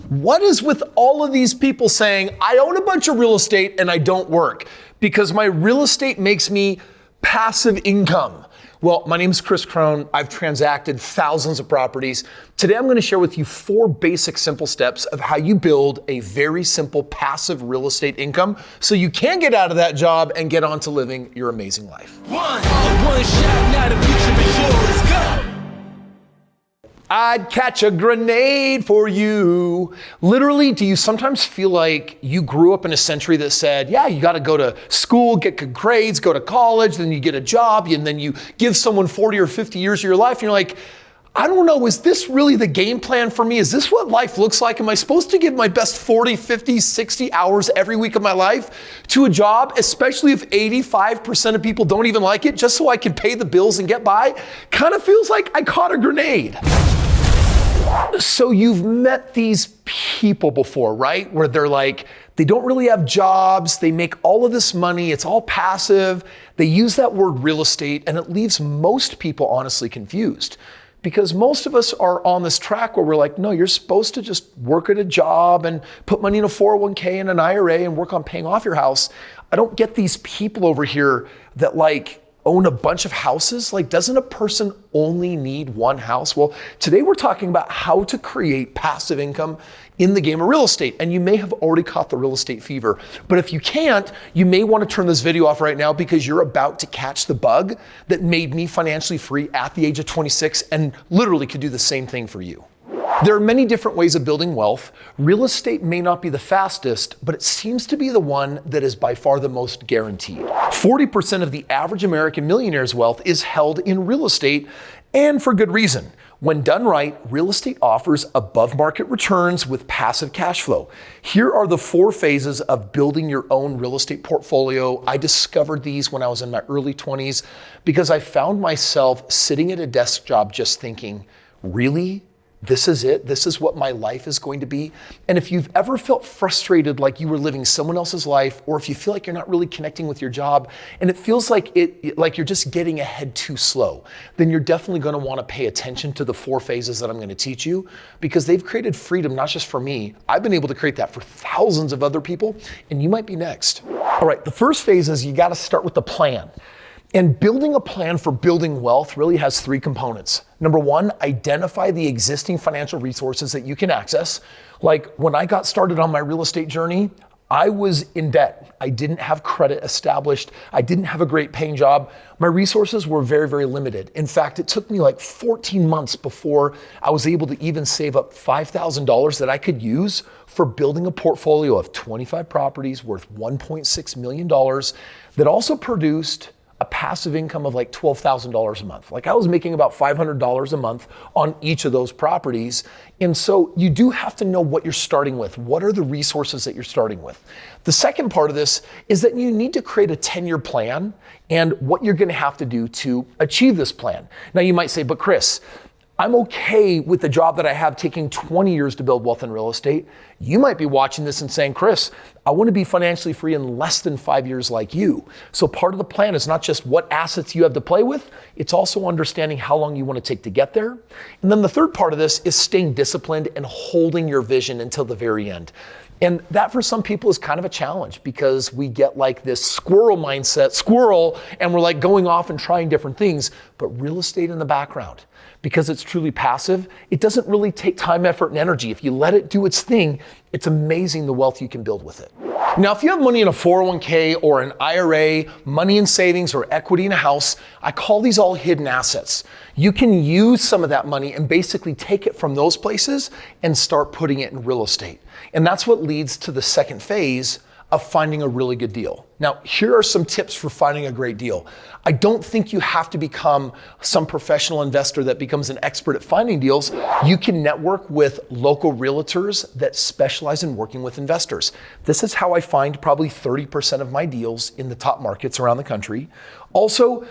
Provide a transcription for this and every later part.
What is with all of these people saying, I own a bunch of real estate and I don't work because my real estate makes me passive income? Well, my name is Kris Krohn. I've transacted thousands of properties. Today, I'm going to share with you 4 basic simple steps of how you build a very simple passive real estate income so you can get out of that job and get on to living your amazing life. One shot, now the future is yours. Go! I'd catch a grenade for you. Literally, do you sometimes feel like you grew up in a century that said, yeah, you got to go to school, get good grades, go to college, then you get a job, and then you give someone 40 or 50 years of your life, and you're like, I don't know, is this really the game plan for me? Is this what life looks like? Am I supposed to give my best 40, 50, 60 hours every week of my life to a job, especially if 85% of people don't even like it, just so I can pay the bills and get by? Kind of feels like I caught a grenade. So you've met these people before, right? Where they're like, they don't really have jobs, they make all of this money, it's all passive. They use that word real estate, and it leaves most people honestly confused. Because most of us are on this track where we're like, no, you're supposed to just work at a job and put money in a 401k and an IRA and work on paying off your house. I don't get these people over here that like own a bunch of houses. Like, doesn't a person only need one house? Well, today we're talking about how to create passive income in the game of real estate. And you may have already caught the real estate fever, but if you can't, you may want to turn this video off right now because you're about to catch the bug that made me financially free at the age of 26 and literally could do the same thing for you. There are many different ways of building wealth. Real estate may not be the fastest, but it seems to be the one that is by far the most guaranteed. 40% of the average American millionaire's wealth is held in real estate, and for good reason. When done right, real estate offers above market returns with passive cash flow. Here are the 4 phases of building your own real estate portfolio. I discovered these when I was in my early 20s because I found myself sitting at a desk job just thinking, really? This is it? This is what my life is going to be? And if you've ever felt frustrated like you were living someone else's life, or if you feel like you're not really connecting with your job and it feels like you're just getting ahead too slow, then you're definitely going to want to pay attention to the 4 phases that I'm going to teach you because they've created freedom, not just for me. I've been able to create that for thousands of other people, and you might be next. All right, the first phase is you got to start with the plan. And building a plan for building wealth really has 3 components. Number 1, identify the existing financial resources that you can access. Like when I got started on my real estate journey, I was in debt. I didn't have credit established. I didn't have a great paying job. My resources were very, very limited. In fact, it took me like 14 months before I was able to even save up $5,000 that I could use for building a portfolio of 25 properties worth $1.6 million that also produced a passive income of like $12,000 a month. Like I was making about $500 a month on each of those properties. And so you do have to know what you're starting with. What are the resources that you're starting with? The second part of this is that you need to create a 10-year plan and what you're going to have to do to achieve this plan. Now you might say, but Kris, I'm okay with the job that I have taking 20 years to build wealth in real estate. You might be watching this and saying, Kris, I want to be financially free in less than 5 years like you. So part of the plan is not just what assets you have to play with, it's also understanding how long you want to take to get there. And then the third part of this is staying disciplined and holding your vision until the very end. And that for some people is kind of a challenge because we get like this squirrel mindset, and we're like going off and trying different things, but real estate in the background, because it's truly passive, it doesn't really take time, effort, and energy. If you let it do its thing, it's amazing the wealth you can build with it. Now, if you have money in a 401k or an IRA, money in savings or equity in a house, I call these all hidden assets. You can use some of that money and basically take it from those places and start putting it in real estate. And that's what leads to the second phase of finding a really good deal. Now, here are some tips for finding a great deal. I don't think you have to become some professional investor that becomes an expert at finding deals. You can network with local realtors that specialize in working with investors. This is how I find probably 30% of my deals in the top markets around the country. Also,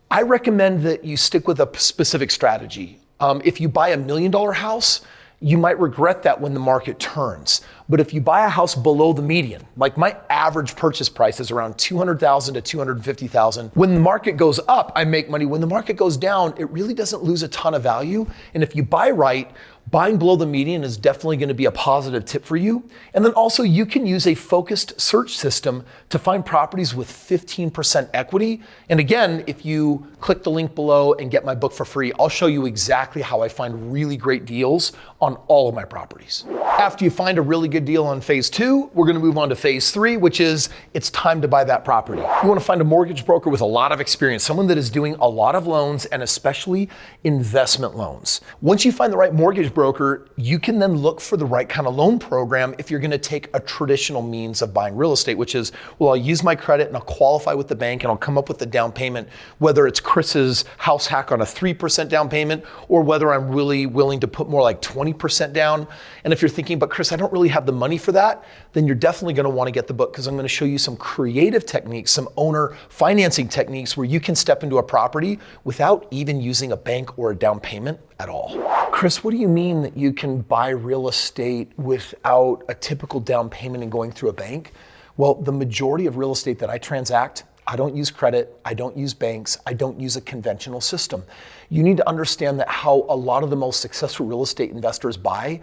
I recommend that you stick with a specific strategy. If you buy $1 million house, you might regret that when the market turns. But if you buy a house below the median, like my average purchase price is around $200,000 to $250,000. When the market goes up, I make money. When the market goes down, it really doesn't lose a ton of value. And if you buy right, Buying below the median is definitely going to be a positive tip for you. And then also you can use a focused search system to find properties with 15% equity. And again, if you click the link below and get my book for free, I'll show you exactly how I find really great deals on all of my properties. After you find a really good deal on phase 2, we're going to move on to phase 3, which is it's time to buy that property. You want to find a mortgage broker with a lot of experience, someone that is doing a lot of loans and especially investment loans. Once you find the right mortgage broker, you can then look for the right kind of loan program if you're going to take a traditional means of buying real estate, which is, well, I'll use my credit and I'll qualify with the bank and I'll come up with the down payment, whether it's Kris's house hack on a 3% down payment or whether I'm really willing to put more like 20% down. And if you're thinking, but Kris, I don't really have the money for that, then you're definitely going to want to get the book because I'm going to show you some creative techniques, some owner financing techniques where you can step into a property without even using a bank or a down payment at all. Kris, what do you mean that you can buy real estate without a typical down payment and going through a bank? Well, the majority of real estate that I transact, I don't use credit, I don't use banks, I don't use a conventional system. You need to understand that how a lot of the most successful real estate investors buy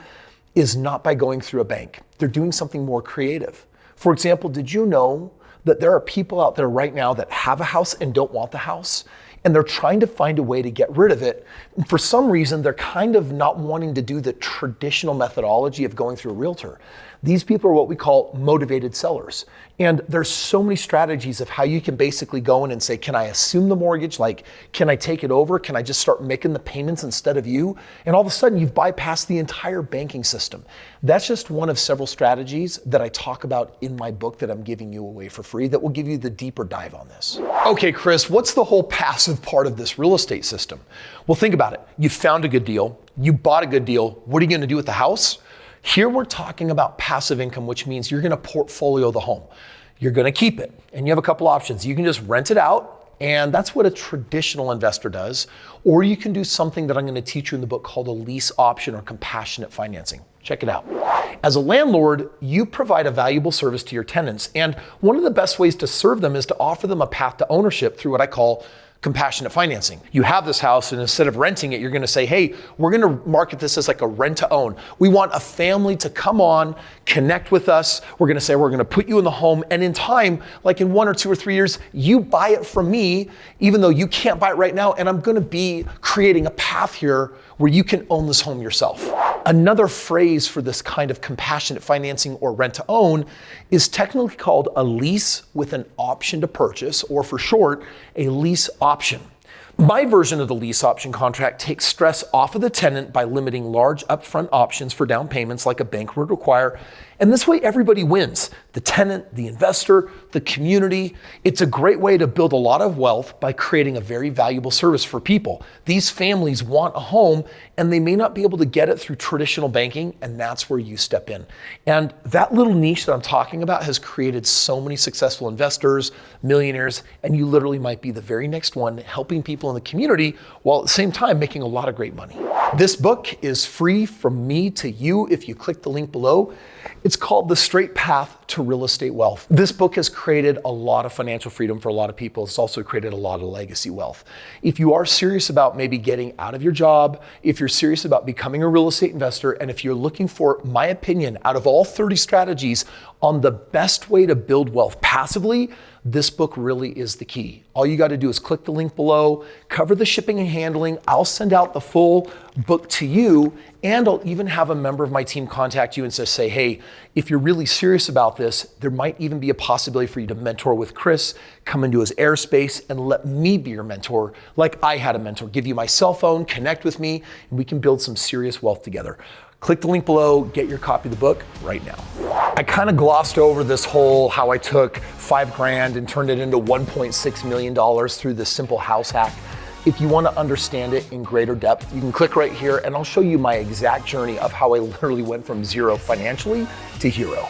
is not by going through a bank. They're doing something more creative. For example, did you know that there are people out there right now that have a house and don't want the house? And they're trying to find a way to get rid of it. And for some reason, they're kind of not wanting to do the traditional methodology of going through a realtor. These people are what we call motivated sellers. And there's so many strategies of how you can basically go in and say, can I assume the mortgage? Like, can I take it over? Can I just start making the payments instead of you? And all of a sudden you've bypassed the entire banking system. That's just one of several strategies that I talk about in my book that I'm giving you away for free that will give you the deeper dive on this. Okay, Kris, what's the whole passive part of this real estate system? Well, think about it. You found a good deal. You bought a good deal. What are you going to do with the house? Here we're talking about passive income, which means you're going to portfolio the home. You're going to keep it. And you have a couple options. You can just rent it out, and that's what a traditional investor does. Or you can do something that I'm going to teach you in the book called a lease option or compassionate financing. Check it out. As a landlord, you provide a valuable service to your tenants. And one of the best ways to serve them is to offer them a path to ownership through what I call compassionate financing. You have this house and instead of renting it, you're going to say, hey, we're going to market this as like a rent to own. We want a family to come on, connect with us. We're going to say, we're going to put you in the home. And in time, like in 1 or 2 or 3 years, you buy it from me, even though you can't buy it right now. And I'm going to be creating a path here where you can own this home yourself. Another phrase for this kind of compassionate financing or rent to own is technically called a lease with an option to purchase, or for short, a lease option. My version of the lease option contract takes stress off of the tenant by limiting large upfront options for down payments like a bank would require. And this way everybody wins. The tenant, the investor, the community. It's a great way to build a lot of wealth by creating a very valuable service for people. These families want a home and they may not be able to get it through traditional banking, and that's where you step in. And that little niche that I'm talking about has created so many successful investors, millionaires, and you literally might be the very next one helping people in the community while at the same time making a lot of great money. This book is free from me to you if you click the link below. It's called The Straight Path to Real Estate Wealth. This book has created a lot of financial freedom for a lot of people. It's also created a lot of legacy wealth. If you are serious about maybe getting out of your job, if you're serious about becoming a real estate investor, and if you're looking for my opinion out of all 30 strategies on the best way to build wealth passively, this book really is the key. All you got to do is click the link below, cover the shipping and handling. I'll send out the full book to you, and I'll even have a member of my team contact you and say, hey, if you're really serious about this, there might even be a possibility for you to mentor with Kris, come into his airspace, and let me be your mentor like I had a mentor. Give you my cell phone, connect with me, and we can build some serious wealth together. Click the link below, get your copy of the book right now. I kind of glossed over this whole how I took $5,000 and turned it into $1.6 million through this simple house hack. If you want to understand it in greater depth, you can click right here and I'll show you my exact journey of how I literally went from zero financially to hero.